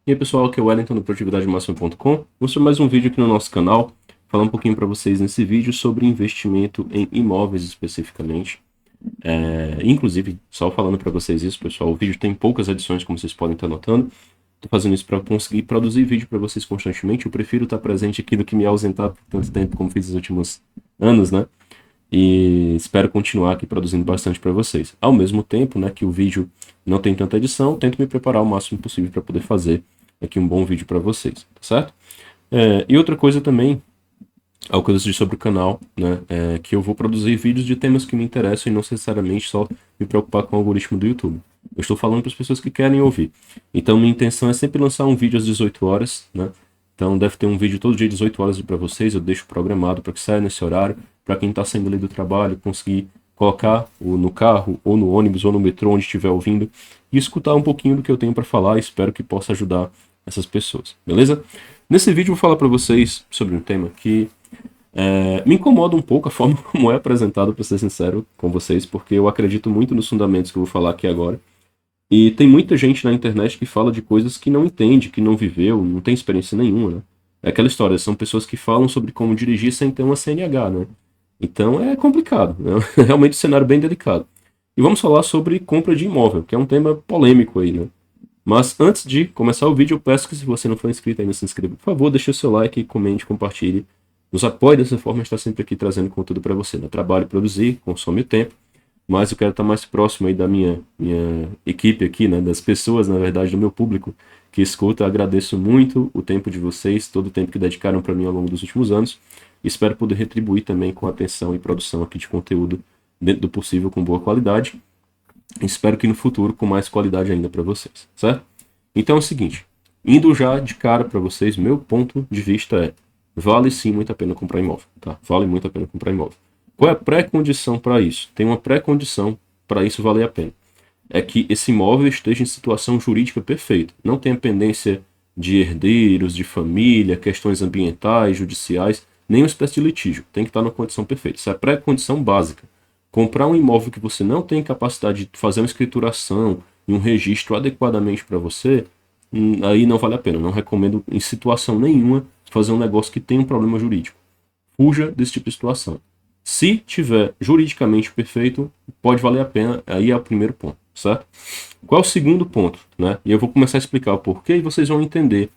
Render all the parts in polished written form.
E aí pessoal, aqui é o Wellington do produtividademáxima.com. Mostrando mais um vídeo aqui no nosso canal, falar um pouquinho para vocês nesse vídeo sobre investimento em imóveis especificamente. Inclusive, só falando para vocês isso, pessoal, o vídeo tem poucas edições, como vocês podem estar notando. Estou fazendo isso para conseguir produzir vídeo para vocês constantemente. Eu prefiro estar presente aqui do que me ausentar por tanto tempo como fiz nos últimos anos, né? E espero continuar aqui produzindo bastante para vocês. Ao mesmo tempo, né, que o vídeo não tem tanta edição, tento me preparar o máximo possível para poder fazer aqui um bom vídeo para vocês, tá certo? E outra coisa também, algo que eu decidi sobre o canal, né, é que eu vou produzir vídeos de temas que me interessam e não necessariamente só me preocupar com o algoritmo do YouTube. Eu estou falando para as pessoas que querem ouvir. Então minha intenção é sempre lançar um vídeo às 18 horas, né? Então deve ter um vídeo todo dia às 18 horas para vocês, eu deixo programado para que saia nesse horário, para quem está saindo ali do trabalho conseguir colocar no carro, ou no ônibus, ou no metrô, onde estiver ouvindo, e escutar um pouquinho do que eu tenho para falar, e espero que possa ajudar essas pessoas, beleza? Nesse vídeo eu vou falar para vocês sobre um tema que me incomoda um pouco a forma como é apresentado, para ser sincero com vocês, porque eu acredito muito nos fundamentos que eu vou falar aqui agora. E tem muita gente na internet que fala de coisas que não entende, que não viveu, não tem experiência nenhuma, né? É aquela história, são pessoas que falam sobre como dirigir sem ter uma CNH, né? Então é complicado, né? É realmente um cenário bem delicado. E vamos falar sobre compra de imóvel, que é um tema polêmico aí, né? Mas antes de começar o vídeo, eu peço que se você não for inscrito ainda, se inscreva. Por favor, deixe o seu like, comente, compartilhe. Nos apoie dessa forma, a gente está sempre aqui trazendo conteúdo para você. No trabalho, produzir, consome o tempo. Mas eu quero estar mais próximo aí da minha equipe aqui, né? Das pessoas, na verdade, do meu público que escuta. Eu agradeço muito o tempo de vocês, todo o tempo que dedicaram para mim ao longo dos últimos anos. Espero poder retribuir também com atenção e produção aqui de conteúdo dentro do possível, com boa qualidade. Espero que no futuro com mais qualidade ainda para vocês, certo? Então é o seguinte, indo já de cara para vocês, meu ponto de vista é, vale sim muito a pena comprar imóvel, tá? Vale muito a pena comprar imóvel. Qual é a pré-condição para isso? Tem uma pré-condição para isso valer a pena. É que esse imóvel esteja em situação jurídica perfeita. Não tenha pendência de herdeiros, de família, questões ambientais, judiciais, nenhuma espécie de litígio. Tem que estar na condição perfeita. Isso é a pré-condição básica. Comprar um imóvel que você não tem capacidade de fazer uma escrituração e um registro adequadamente para você, aí não vale a pena. Não recomendo em situação nenhuma fazer um negócio que tem um problema jurídico. Fuja desse tipo de situação. Se tiver juridicamente perfeito, pode valer a pena, aí é o primeiro ponto, certo? Qual é o segundo ponto, né? E eu vou começar a explicar o porquê e vocês vão entender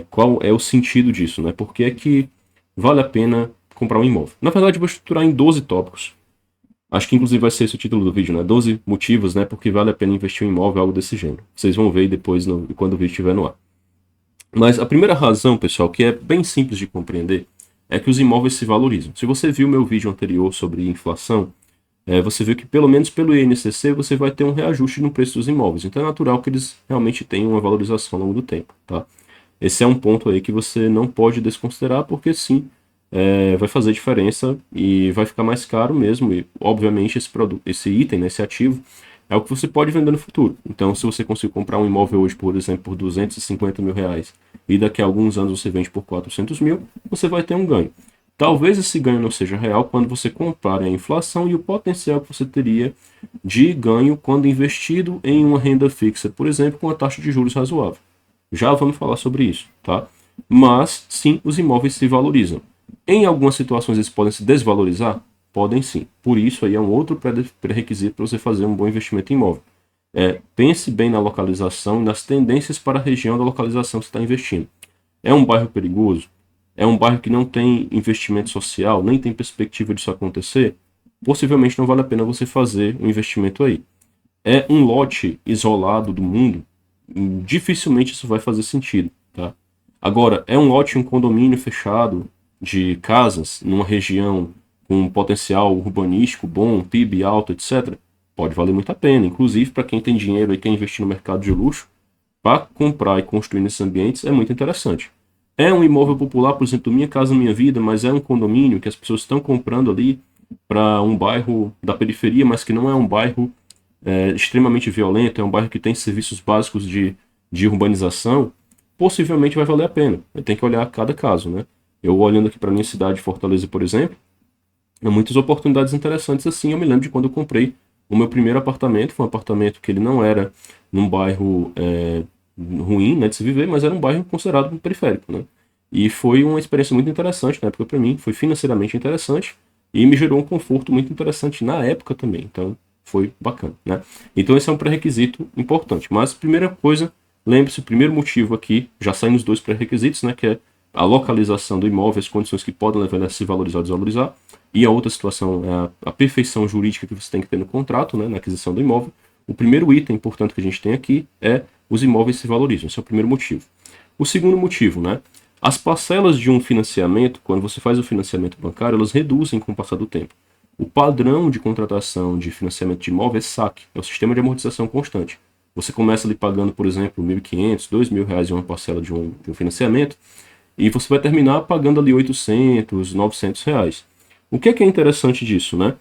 qual é o sentido disso, né? Por que é que vale a pena comprar um imóvel. Na verdade, eu vou estruturar em 12 tópicos. Acho que inclusive vai ser esse o título do vídeo, né? 12 motivos, né? Porque vale a pena investir em um imóvel, algo desse gênero. Vocês vão ver depois quando o vídeo estiver no ar. Mas a primeira razão, pessoal, que é bem simples de compreender, é que os imóveis se valorizam. Se você viu meu vídeo anterior sobre inflação, você viu que pelo menos pelo INCC você vai ter um reajuste no preço dos imóveis. Então é natural que eles realmente tenham uma valorização ao longo do tempo, tá? Esse é um ponto aí que você não pode desconsiderar, porque sim, vai fazer diferença e vai ficar mais caro mesmo. E obviamente esse item, né, esse ativo, é o que você pode vender no futuro. Então, se você conseguir comprar um imóvel hoje, por exemplo, por 250 mil reais, e daqui a alguns anos você vende por 400 mil, você vai ter um ganho. Talvez esse ganho não seja real quando você compare a inflação e o potencial que você teria de ganho quando investido em uma renda fixa, por exemplo, com uma taxa de juros razoável. Já vamos falar sobre isso, tá? Mas, sim, os imóveis se valorizam. Em algumas situações eles podem se desvalorizar? Podem sim. Por isso aí é um outro pré-requisito para você fazer um bom investimento em imóvel. Pense bem na localização e nas tendências para a região da localização que você está investindo. É um bairro perigoso? É um bairro que não tem investimento social, nem tem perspectiva disso acontecer? Possivelmente não vale a pena você fazer um investimento aí. É um lote isolado do mundo? Dificilmente isso vai fazer sentido, tá? Agora, é um lote, um condomínio fechado de casas numa região com um potencial urbanístico bom, PIB alto, etc., pode valer muito a pena. Inclusive, para quem tem dinheiro e quer investir no mercado de luxo, para comprar e construir nesses ambientes é muito interessante. É um imóvel popular, por exemplo, Minha Casa Minha Vida, mas é um condomínio que as pessoas estão comprando ali para um bairro da periferia, mas que não é um bairro extremamente violento, é um bairro que tem serviços básicos de urbanização, possivelmente vai valer a pena. Tem que olhar cada caso, né? Eu olhando aqui para minha cidade, Fortaleza, por exemplo, há muitas oportunidades interessantes assim. Eu me lembro de quando eu comprei o meu primeiro apartamento. Foi um apartamento que ele não era num bairro ruim, né, de se viver, mas era um bairro considerado periférico, né? E foi uma experiência muito interessante na época para mim, foi financeiramente interessante e me gerou um conforto muito interessante na época também. Então, foi bacana, né? Então, esse é um pré-requisito importante. Mas, primeira coisa, lembre-se, o primeiro motivo aqui, já saem os dois pré-requisitos, né, que é a localização do imóvel, as condições que podem levar ele a se valorizar ou desvalorizar, e a outra situação é a perfeição jurídica que você tem que ter no contrato, né, na aquisição do imóvel. O primeiro item importante que a gente tem aqui é os imóveis se valorizam, esse é o primeiro motivo. O segundo motivo, né, as parcelas de um financiamento, quando você faz o financiamento bancário, elas reduzem com o passar do tempo. O padrão de contratação de financiamento de imóvel é SAC, é o sistema de amortização constante. Você começa ali pagando, por exemplo, R$ 1.500, R$ 2.000 em uma parcela de um financiamento, e você vai terminar pagando ali R$ 800, R$ 900 reais. O que é interessante disso, né?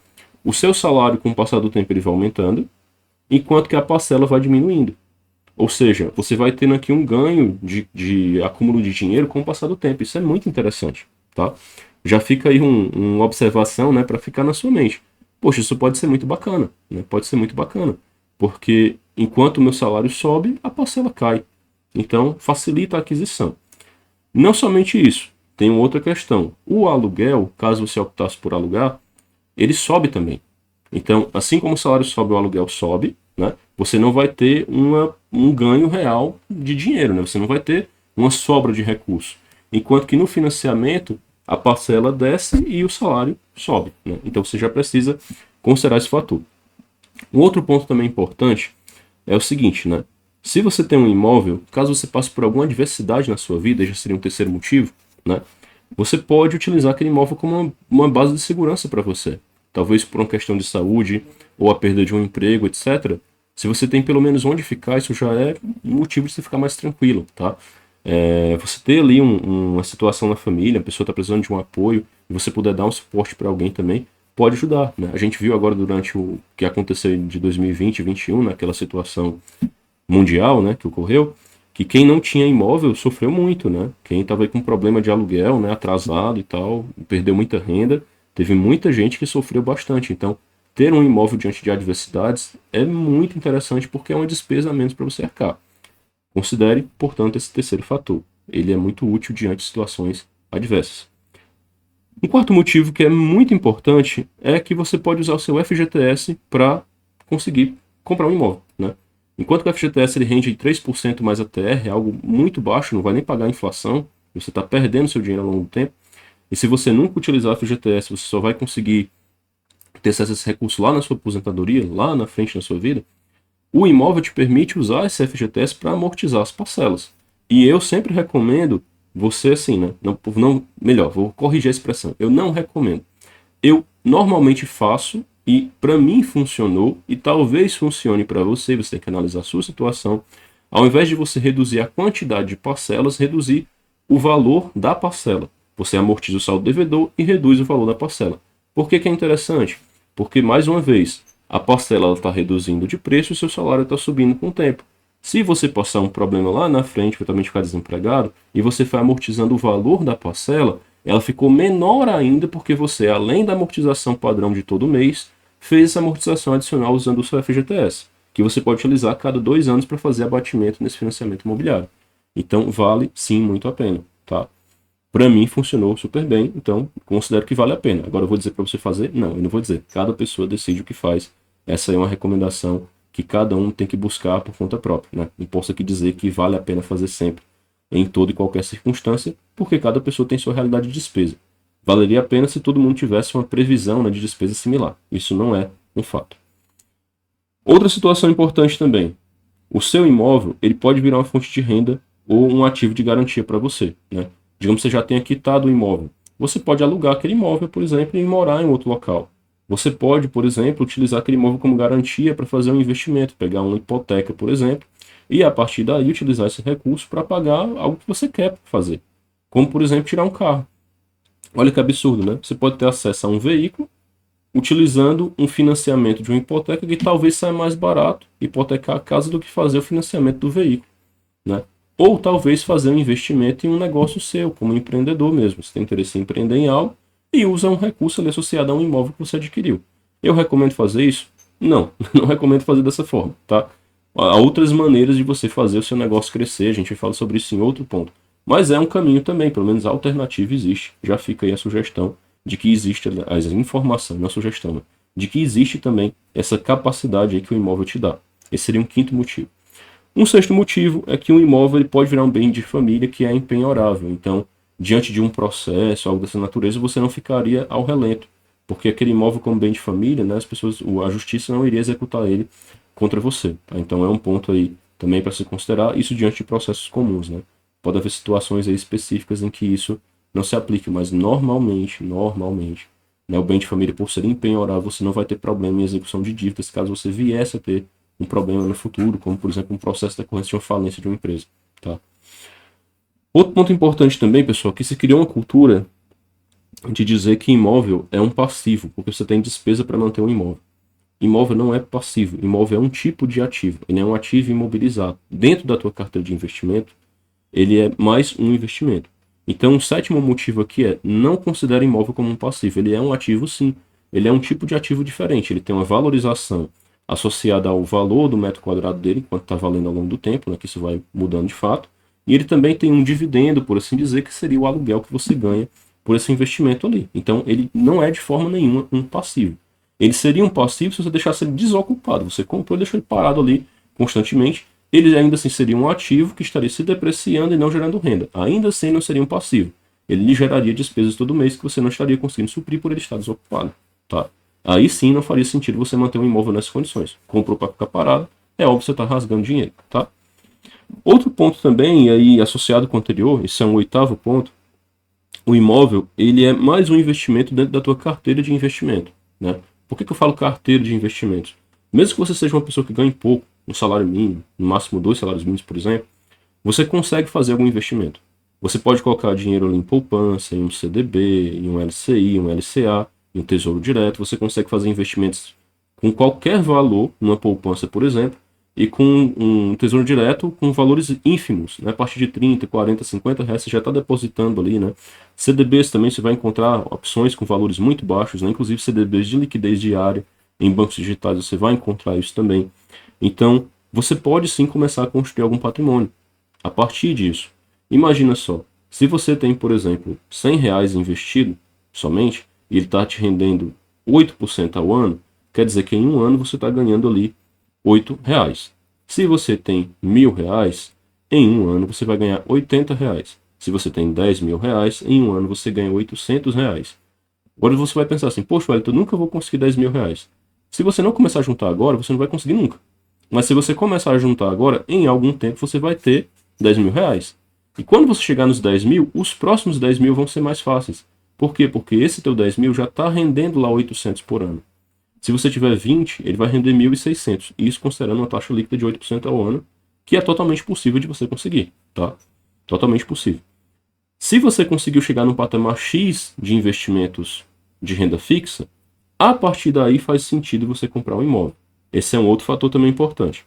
O seu salário, com o passar do tempo, ele vai aumentando, enquanto que a parcela vai diminuindo. Ou seja, você vai tendo aqui um ganho de acúmulo de dinheiro com o passar do tempo. Isso é muito interessante, tá? Já fica aí uma observação, né, para ficar na sua mente. Poxa, isso pode ser muito bacana, né? Pode ser muito bacana, porque enquanto o meu salário sobe, a parcela cai. Então, facilita a aquisição. Não somente isso, tem uma outra questão. O aluguel, caso você optasse por alugar, ele sobe também. Então, assim como o salário sobe, o aluguel sobe, né? Você não vai ter um ganho real de dinheiro, né? Você não vai ter uma sobra de recurso. Enquanto que no financiamento, a parcela desce e o salário sobe, né? Então, você já precisa considerar esse fator. Um outro ponto também importante é o seguinte, né? Se você tem um imóvel, caso você passe por alguma adversidade na sua vida, já seria um terceiro motivo, né? Você pode utilizar aquele imóvel como uma base de segurança para você. Talvez por uma questão de saúde ou a perda de um emprego, etc. Se você tem pelo menos onde ficar, isso já é um motivo de você ficar mais tranquilo, tá? Você ter ali uma situação na família, a pessoa está precisando de um apoio, e você puder dar um suporte para alguém também, pode ajudar, né? A gente viu agora durante o que aconteceu de 2020 e 2021, naquela situação mundial, né, que ocorreu, que quem não tinha imóvel sofreu muito, né? Quem estava com problema de aluguel, né, atrasado e tal, perdeu muita renda, teve muita gente que sofreu bastante. Então, ter um imóvel diante de adversidades é muito interessante porque é uma despesa a menos para você arcar. Considere, portanto, esse terceiro fator. Ele é muito útil diante de situações adversas. Um quarto motivo que é muito importante é que você pode usar o seu FGTS para conseguir comprar um imóvel, né? Enquanto que o FGTS ele rende 3% mais a TR, é algo muito baixo, não vai nem pagar a inflação, você está perdendo seu dinheiro ao longo do tempo. E se você nunca utilizar o FGTS, você só vai conseguir ter acesso a esse recurso lá na sua aposentadoria, lá na frente na sua vida. O imóvel te permite usar esse FGTS para amortizar as parcelas. E eu sempre recomendo você assim, né? Melhor, vou corrigir a expressão. Eu não recomendo. Eu normalmente faço e para mim funcionou e talvez funcione para você. Você tem que analisar a sua situação. Ao invés de você reduzir a quantidade de parcelas, reduzir o valor da parcela. Você amortiza o saldo devedor e reduz o valor da parcela. Por que é interessante? Porque, mais uma vez, a parcela está reduzindo de preço e o seu salário está subindo com o tempo. Se você passar um problema lá na frente, eventualmente ficar desempregado, e você foi amortizando o valor da parcela, ela ficou menor ainda porque você, além da amortização padrão de todo mês, fez essa amortização adicional usando o seu FGTS, que você pode utilizar a cada 2 anos para fazer abatimento nesse financiamento imobiliário. Então, vale sim muito a pena, tá? Para mim funcionou super bem, então considero que vale a pena. Agora eu vou dizer para você fazer? Não, eu não vou dizer. Cada pessoa decide o que faz. Essa é uma recomendação que cada um tem que buscar por conta própria, né? Não posso aqui dizer que vale a pena fazer sempre, em toda e qualquer circunstância, porque cada pessoa tem sua realidade de despesa. Valeria a pena se todo mundo tivesse uma previsão, né, de despesa similar. Isso não é um fato. Outra situação importante também. O seu imóvel ele pode virar uma fonte de renda ou um ativo de garantia para você, né? Digamos que você já tenha quitado o imóvel. Você pode alugar aquele imóvel, por exemplo, e morar em outro local. Você pode, por exemplo, utilizar aquele imóvel como garantia para fazer um investimento, pegar uma hipoteca, por exemplo, e a partir daí utilizar esse recurso para pagar algo que você quer fazer. Como, por exemplo, tirar um carro. Olha que absurdo, né? Você pode ter acesso a um veículo utilizando um financiamento de uma hipoteca que talvez saia mais barato hipotecar a casa do que fazer o financiamento do veículo, né? Ou talvez fazer um investimento em um negócio seu, como empreendedor mesmo. Você tem interesse em empreender em algo e usa um recurso ali associado a um imóvel que você adquiriu. Eu recomendo fazer isso? Não, não recomendo fazer dessa forma, tá? Há outras maneiras de você fazer o seu negócio crescer, a gente fala sobre isso em outro ponto. Mas é um caminho também, pelo menos a alternativa existe. Já fica aí a sugestão de que existe, a informação, não a sugestão, né? De que existe também essa capacidade aí que o imóvel te dá. Esse seria um quinto motivo. Um sexto motivo é que um imóvel ele pode virar um bem de família que é empenhorável. Então, diante de um processo, algo dessa natureza, você não ficaria ao relento. Porque aquele imóvel como bem de família, né, as pessoas, a justiça não iria executar ele contra você. Tá? Então é um ponto aí também para se considerar, isso diante de processos comuns. Né? Pode haver situações aí específicas em que isso não se aplique, mas normalmente, né, o bem de família, por ser empenhorável, você não vai ter problema em execução de dívidas caso você viesse a ter um problema no futuro, como por exemplo um processo de decorrência de uma falência de uma empresa. Tá? Outro ponto importante também, pessoal, é que se criou uma cultura de dizer que imóvel é um passivo, porque você tem despesa para manter um imóvel. Imóvel não é passivo, imóvel é um tipo de ativo, ele é um ativo imobilizado. Dentro da tua carteira de investimento, ele é mais um investimento. Então, o sétimo motivo aqui é não considere imóvel como um passivo. Ele é um ativo, sim. Ele é um tipo de ativo diferente. Ele tem uma valorização associada ao valor do metro quadrado dele, enquanto está valendo ao longo do tempo, né, que isso vai mudando de fato. E ele também tem um dividendo, por assim dizer, que seria o aluguel que você ganha por esse investimento ali. Então, ele não é de forma nenhuma um passivo. Ele seria um passivo se você deixasse ele desocupado. Você comprou e deixou ele parado ali constantemente. Ele ainda assim seria um ativo que estaria se depreciando e não gerando renda. Ainda assim não seria um passivo. Ele lhe geraria despesas todo mês que você não estaria conseguindo suprir por ele estar desocupado. Tá? Aí sim não faria sentido você manter um imóvel nessas condições. Comprou para ficar parado, é óbvio que você está rasgando dinheiro. Tá? Outro ponto também, e aí associado com o anterior, esse é um oitavo ponto, o imóvel ele é mais um investimento dentro da tua carteira de investimento. Né? Por que eu falo carteira de investimentos? Mesmo que você seja uma pessoa que ganhe pouco, um salário mínimo, no máximo 2 salários mínimos, por exemplo, você consegue fazer algum investimento. Você pode colocar dinheiro ali em poupança, em um CDB, em um LCI, um LCA, em um tesouro direto. Você consegue fazer investimentos com qualquer valor, numa poupança, por exemplo, e com um tesouro direto com valores ínfimos, né? A partir de 30, 40, 50 reais você já está depositando ali, né? CDBs também você vai encontrar opções com valores muito baixos, né? Inclusive CDBs de liquidez diária, em bancos digitais você vai encontrar isso também. Então, você pode sim começar a construir algum patrimônio. A partir disso, imagina só, se você tem, por exemplo, 100 reais investido somente, e ele está te rendendo 8% ao ano, quer dizer que em um ano você está ganhando ali 8 reais. Se você tem 1.000 reais, em um ano você vai ganhar 80 reais. Se você tem 10.000 reais, em um ano você ganha 800 reais. Agora você vai pensar assim, poxa, Wellington, eu nunca vou conseguir 10.000 reais. Se você não começar a juntar agora, você não vai conseguir nunca. Mas se você começar a juntar agora, em algum tempo você vai ter 10.000 reais. E quando você chegar nos 10.000, os próximos 10.000 vão ser mais fáceis. Por quê? Porque esse teu 10.000 já está rendendo lá 800 por ano. Se você tiver 20, ele vai render 1.600. Isso considerando uma taxa líquida de 8% ao ano, que é totalmente possível de você conseguir, tá? Totalmente possível. Se você conseguiu chegar num patamar X de investimentos de renda fixa, a partir daí faz sentido você comprar um imóvel. Esse é um outro fator também importante.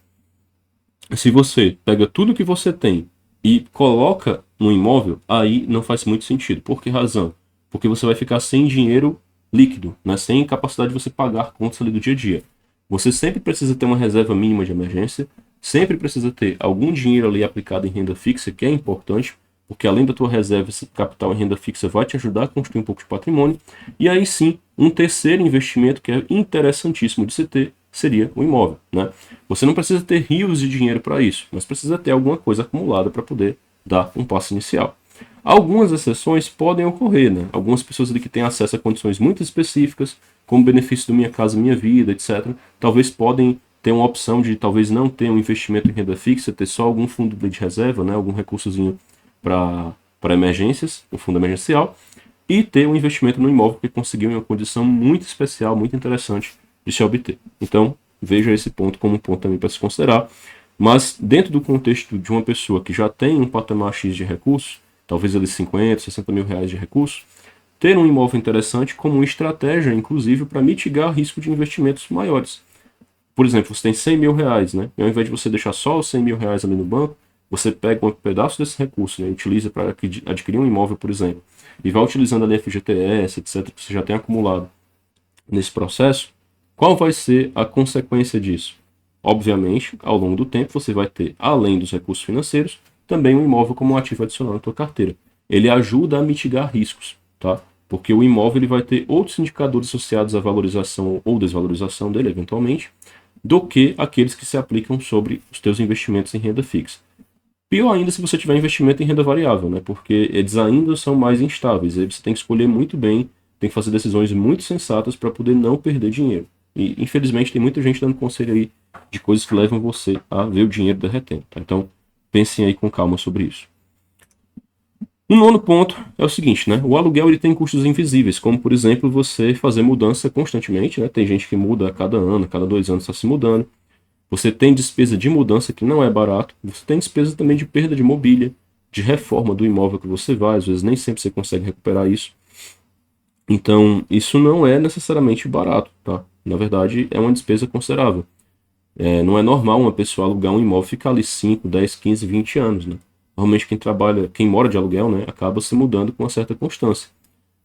Se você pega tudo que você tem e coloca no imóvel, aí não faz muito sentido. Por que razão? Porque você vai ficar sem dinheiro líquido, né? Sem capacidade de você pagar contas ali do dia a dia. Você sempre precisa ter uma reserva mínima de emergência, sempre precisa ter algum dinheiro ali aplicado em renda fixa, que é importante, porque além da tua reserva, esse capital em renda fixa vai te ajudar a construir um pouco de patrimônio. E aí sim, um terceiro investimento que é interessantíssimo de se ter seria o imóvel, né? Você não precisa ter rios de dinheiro para isso, mas precisa ter alguma coisa acumulada para poder dar um passo inicial. Algumas exceções podem ocorrer, né? Algumas pessoas ali que têm acesso a condições muito específicas, como benefício do Minha Casa Minha Vida, etc., talvez podem ter uma opção de talvez não ter um investimento em renda fixa, ter só algum fundo de reserva, né? Algum recursozinho para emergências, um fundo emergencial, e ter um investimento no imóvel que conseguiu em uma condição muito especial, muito interessante de se obter. Então, veja esse ponto como um ponto também para se considerar. Mas, dentro do contexto de uma pessoa que já tem um patamar X de recursos, talvez ali 50, 60 mil reais de recursos, ter um imóvel interessante como uma estratégia, inclusive, para mitigar risco de investimentos maiores. Por exemplo, você tem 100 mil reais, né? E ao invés de você deixar só os 100 mil reais ali no banco, você pega um pedaço desse recurso, né, e utiliza para adquirir um imóvel, por exemplo, e vai utilizando ali FGTS, etc., que você já tem acumulado nesse processo. Qual vai ser a consequência disso? Obviamente, ao longo do tempo, você vai ter, além dos recursos financeiros, também um imóvel como um ativo adicional na tua carteira. Ele ajuda a mitigar riscos, tá? Porque o imóvel ele vai ter outros indicadores associados à valorização ou desvalorização dele, eventualmente, do que aqueles que se aplicam sobre os teus investimentos em renda fixa. Pior ainda se você tiver investimento em renda variável, né? Porque eles ainda são mais instáveis. Aí você tem que escolher muito bem, tem que fazer decisões muito sensatas para poder não perder dinheiro. E infelizmente tem muita gente dando conselho aí de coisas que levam você a ver o dinheiro derretendo, tá? Então pensem aí com calma sobre isso. Um nono ponto é o seguinte, né? O aluguel ele tem custos invisíveis, como por exemplo você fazer mudança constantemente, né? Tem gente que muda a cada ano, a cada 2 anos está se mudando. Você tem despesa de mudança que não é barato. Você tem despesa também de perda de mobília, de reforma do imóvel que você vai. Às vezes nem sempre você consegue recuperar isso. Então, isso não é necessariamente barato, tá? Na verdade, é uma despesa considerável. Não é normal uma pessoa alugar um imóvel e ficar ali 5, 10, 15, 20 anos, né? Normalmente quem trabalha, quem mora de aluguel, né, acaba se mudando com uma certa constância.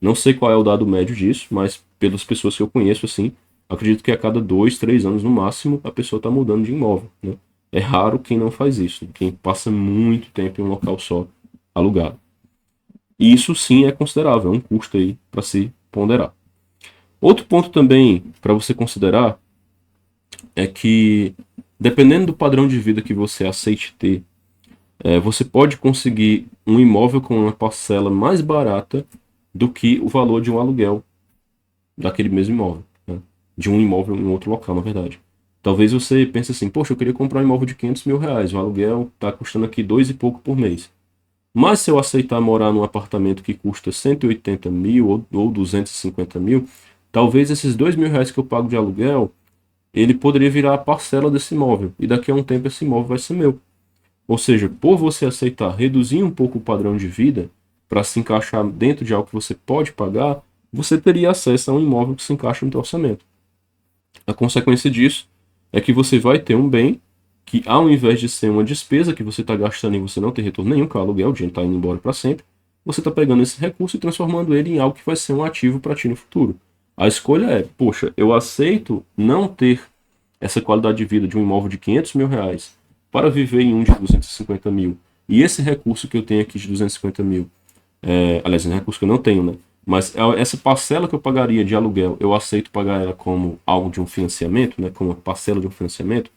Não sei qual é o dado médio disso, mas pelas pessoas que eu conheço, assim, acredito que a cada 2, 3 anos no máximo a pessoa está mudando de imóvel, né? É raro quem não faz isso, quem passa muito tempo em um local só alugado. E isso sim é considerável, é um custo aí para se ponderar. Outro ponto também para você considerar é que, dependendo do padrão de vida que você aceite ter, você pode conseguir um imóvel com uma parcela mais barata do que o valor de um aluguel daquele mesmo imóvel, né? De um imóvel em outro local, na verdade. Talvez você pense assim, poxa, eu queria comprar um imóvel de 500 mil reais, o aluguel está custando aqui 2 e pouco por mês. Mas se eu aceitar morar num apartamento que custa 180 mil ou 250 mil, talvez esses 2 mil reais que eu pago de aluguel, ele poderia virar a parcela desse imóvel. E daqui a um tempo esse imóvel vai ser meu. Ou seja, por você aceitar reduzir um pouco o padrão de vida para se encaixar dentro de algo que você pode pagar, você teria acesso a um imóvel que se encaixa no seu orçamento. A consequência disso é que você vai ter um bem que, ao invés de ser uma despesa que você está gastando e você não tem retorno nenhum, que é o aluguel, o dinheiro está indo embora para sempre, você está pegando esse recurso e transformando ele em algo que vai ser um ativo para ti no futuro. A escolha é, poxa, eu aceito não ter essa qualidade de vida de um imóvel de 500 mil reais para viver em um de 250 mil, e esse recurso que eu tenho aqui de 250 mil, aliás, é um recurso que eu não tenho, né? Mas essa parcela que eu pagaria de aluguel, eu aceito pagar ela como algo de um financiamento, né? Como uma parcela de um financiamento.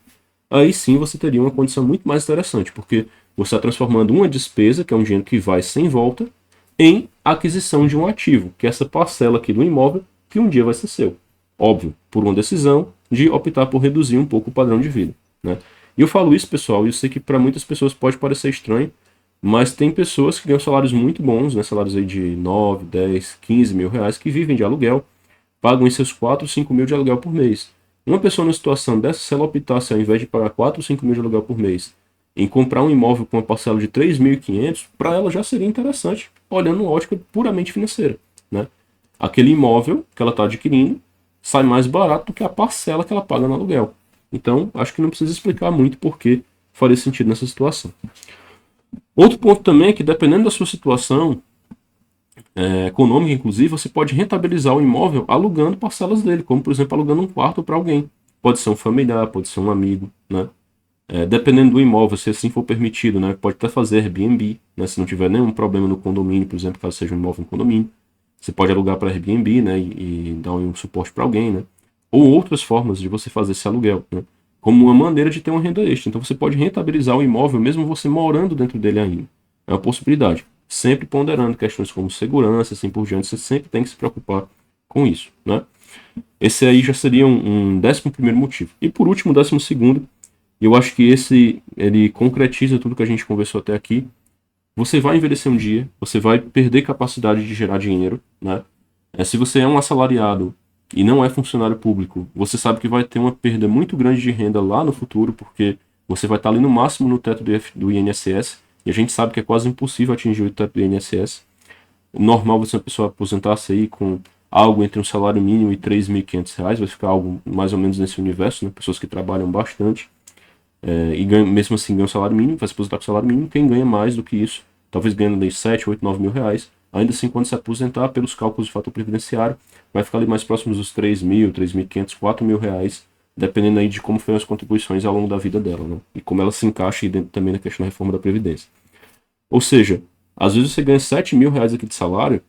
Aí sim você teria uma condição muito mais interessante, porque você está transformando uma despesa, que é um dinheiro que vai sem volta, em aquisição de um ativo, que é essa parcela aqui do imóvel, que um dia vai ser seu. Óbvio, por uma decisão de optar por reduzir um pouco o padrão de vida, né? E eu falo isso, pessoal, e eu sei que para muitas pessoas pode parecer estranho, mas tem pessoas que ganham salários muito bons, né? Salários aí de 9, 10, 15 mil reais, que vivem de aluguel, pagam em seus 4, 5 mil de aluguel por mês. Uma pessoa numa situação dessa, se ela optasse, ao invés de pagar 4 ou 5 mil de aluguel por mês, em comprar um imóvel com uma parcela de 3.500, para ela já seria interessante, olhando uma ótica puramente financeira, né? Aquele imóvel que ela está adquirindo sai mais barato do que a parcela que ela paga no aluguel. Então, acho que não precisa explicar muito por que faria sentido nessa situação. Outro ponto também é que, dependendo da sua situação econômica, inclusive, você pode rentabilizar o imóvel alugando parcelas dele, como, por exemplo, alugando um quarto para alguém. Pode ser um familiar, pode ser um amigo, né? Dependendo do imóvel, se assim for permitido, né? Pode até fazer Airbnb, né? Se não tiver nenhum problema no condomínio, por exemplo, caso seja um imóvel no condomínio. Você pode alugar para Airbnb, né? E dar um suporte para alguém, né? Ou outras formas de você fazer esse aluguel, né? Como uma maneira de ter uma renda extra. Então você pode rentabilizar o imóvel mesmo você morando dentro dele ainda. É uma possibilidade. Sempre ponderando questões como segurança, assim por diante. Você sempre tem que se preocupar com isso, né? Esse aí já seria um 11º motivo. E por último, 12º, e eu acho que esse ele concretiza tudo que a gente conversou até aqui. Você vai envelhecer um dia, você vai perder capacidade de gerar dinheiro, né? Se você é um assalariado e não é funcionário público, você sabe que vai ter uma perda muito grande de renda lá no futuro, porque você vai estar ali no máximo no teto do INSS, e a gente sabe que é quase impossível atingir o teto do INSS. O normal você uma pessoa aposentar-se aí com algo entre um salário mínimo e R$ 3.500, vai ficar algo mais ou menos nesse universo, né? Pessoas que trabalham bastante e ganham, mesmo assim ganham salário mínimo, vai se aposentar com salário mínimo. Quem ganha mais do que isso, talvez ganhando de 7, 8, 9 mil reais, ainda assim quando se aposentar, pelos cálculos do fator previdenciário, vai ficar ali mais próximos dos 3.000, 3.500, 4 mil reais dependendo aí de como foram as contribuições ao longo da vida dela, né? E como ela se encaixa aí dentro também na questão da reforma da Previdência. Ou seja, às vezes você ganha 7 mil reais aqui de salário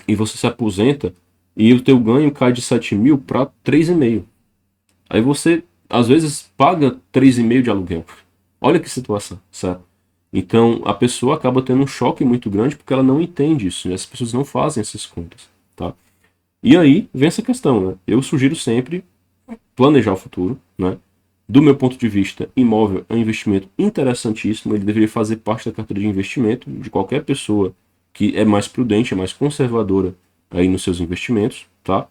e você se aposenta e o teu ganho cai de 7 mil para 3,5. Aí você, às vezes, paga 3,5 de aluguel. Olha que situação, certo? Então, a pessoa acaba tendo um choque muito grande porque ela não entende isso. E as pessoas não fazem essas contas, tá? E aí, vem essa questão, né? Eu sugiro sempre planejar o futuro, né? Do meu ponto de vista, imóvel é um investimento interessantíssimo. Ele deveria fazer parte da carteira de investimento de qualquer pessoa que é mais prudente, é mais conservadora aí nos seus investimentos, tá?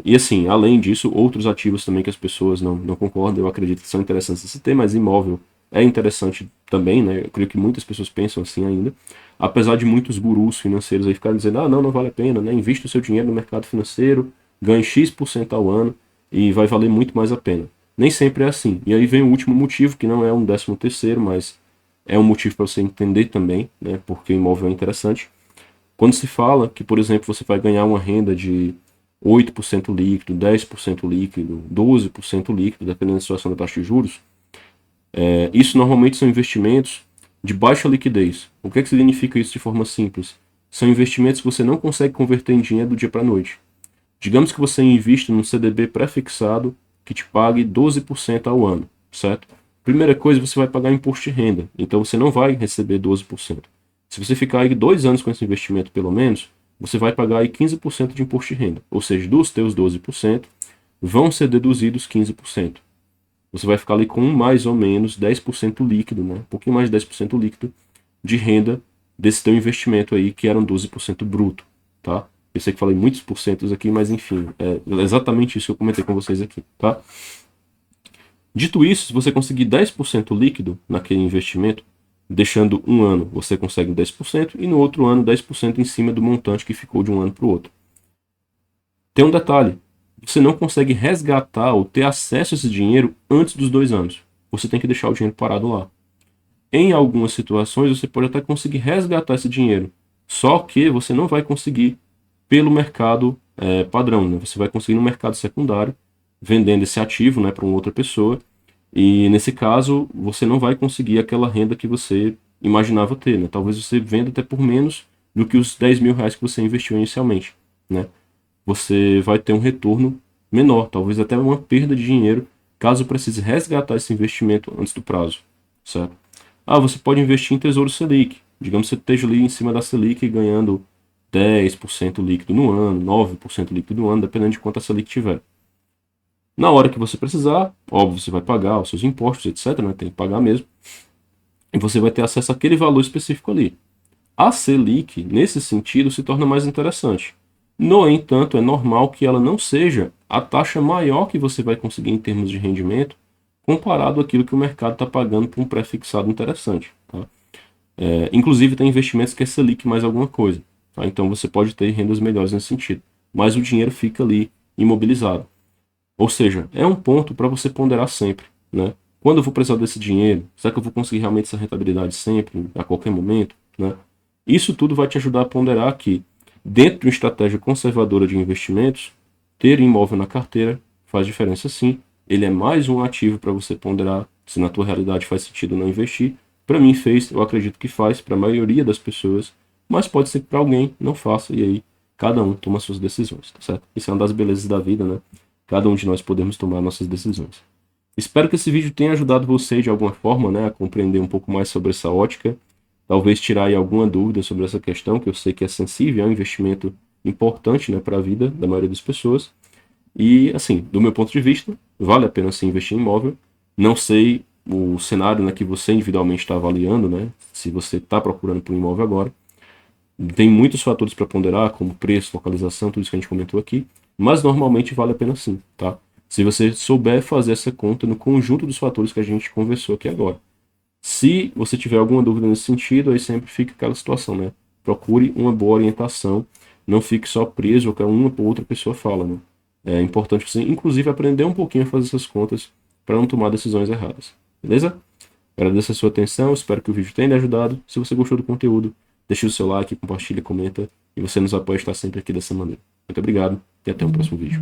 E assim, além disso, outros ativos também que as pessoas não concordam, eu acredito que são interessantes de se ter, mas imóvel é interessante também, né? Eu creio que muitas pessoas pensam assim ainda, apesar de muitos gurus financeiros aí ficarem dizendo, não vale a pena, né? Invista o seu dinheiro no mercado financeiro, ganhe X% ao ano e vai valer muito mais a pena. Nem sempre é assim. E aí vem o último motivo, que não é um 13º, mas é um motivo para você entender também, né? Porque o imóvel é interessante. Quando se fala que, por exemplo, você vai ganhar uma renda de 8% líquido, 10% líquido, 12% líquido, dependendo da situação da taxa de juros, isso normalmente são investimentos de baixa liquidez. O que significa isso de forma simples? São investimentos que você não consegue converter em dinheiro do dia para a noite. Digamos que você invista num CDB pré-fixado que te pague 12% ao ano, certo? Primeira coisa, você vai pagar imposto de renda, então você não vai receber 12%. Se você ficar aí 2 anos com esse investimento pelo menos, você vai pagar aí 15% de imposto de renda. Ou seja, dos teus 12%, vão ser deduzidos 15%. Você vai ficar ali com mais ou menos 10% líquido, né? Um pouquinho mais de 10% líquido de renda desse teu investimento aí, que eram 12% bruto, tá? Eu sei que falei muitos porcentos aqui, mas enfim, é exatamente isso que eu comentei com vocês aqui, tá? Dito isso, se você conseguir 10% líquido naquele investimento, deixando um ano, você consegue 10% e no outro ano 10% em cima do montante que ficou de um ano para o outro. Tem um detalhe, você não consegue resgatar ou ter acesso a esse dinheiro antes dos 2 anos. Você tem que deixar o dinheiro parado lá. Em algumas situações, você pode até conseguir resgatar esse dinheiro, só que você não vai conseguir pelo mercado padrão, né? Você vai conseguir no mercado secundário, vendendo esse ativo, né, para uma outra pessoa, e nesse caso, você não vai conseguir aquela renda que você imaginava ter, né? Talvez você venda até por menos do que os 10 mil reais que você investiu inicialmente, né? Você vai ter um retorno menor, talvez até uma perda de dinheiro, caso precise resgatar esse investimento antes do prazo, certo? Você pode investir em Tesouro Selic. Digamos que você esteja ali em cima da Selic ganhando 10% líquido no ano, 9% líquido no ano, dependendo de quanto a Selic tiver. Na hora que você precisar, óbvio, você vai pagar os seus impostos, etc, né? Tem que pagar mesmo. E você vai ter acesso àquele valor específico ali. A Selic, nesse sentido, se torna mais interessante. No entanto, é normal que ela não seja a taxa maior que você vai conseguir em termos de rendimento, comparado àquilo que o mercado está pagando por um pré-fixado interessante. Tá? Inclusive, tem investimentos que é Selic mais alguma coisa. Tá? Então, você pode ter rendas melhores nesse sentido. Mas o dinheiro fica ali imobilizado. Ou seja, é um ponto para você ponderar sempre. Né? Quando eu vou precisar desse dinheiro, será que eu vou conseguir realmente essa rentabilidade sempre, a qualquer momento? Né? Isso tudo vai te ajudar a ponderar que, dentro de uma estratégia conservadora de investimentos, ter imóvel na carteira faz diferença sim. Ele é mais um ativo para você ponderar se na tua realidade faz sentido não investir. Para mim fez, eu acredito que faz para a maioria das pessoas, mas pode ser que para alguém não faça e aí cada um toma suas decisões, tá certo? Isso é uma das belezas da vida, né? Cada um de nós podemos tomar nossas decisões. Espero que esse vídeo tenha ajudado você de alguma forma, né, a compreender um pouco mais sobre essa ótica. Talvez tirar aí alguma dúvida sobre essa questão, que eu sei que é sensível, é um investimento importante, né, para a vida da maioria das pessoas. E, assim, do meu ponto de vista, vale a pena sim investir em imóvel. Não sei o cenário, né, que você individualmente está avaliando, né, se você está procurando por um imóvel agora. Tem muitos fatores para ponderar, como preço, localização, tudo isso que a gente comentou aqui, mas normalmente vale a pena sim, tá? Se você souber fazer essa conta no conjunto dos fatores que a gente conversou aqui agora. Se você tiver alguma dúvida nesse sentido, aí sempre fica aquela situação, né? Procure uma boa orientação, não fique só preso ao que uma ou outra pessoa fala, né? É importante você, inclusive, aprender um pouquinho a fazer essas contas para não tomar decisões erradas, beleza? Agradeço a sua atenção, espero que o vídeo tenha lhe ajudado. Se você gostou do conteúdo, deixe o seu like, compartilha, comenta e você nos apoia a estar sempre aqui dessa maneira. Muito obrigado e até o próximo vídeo.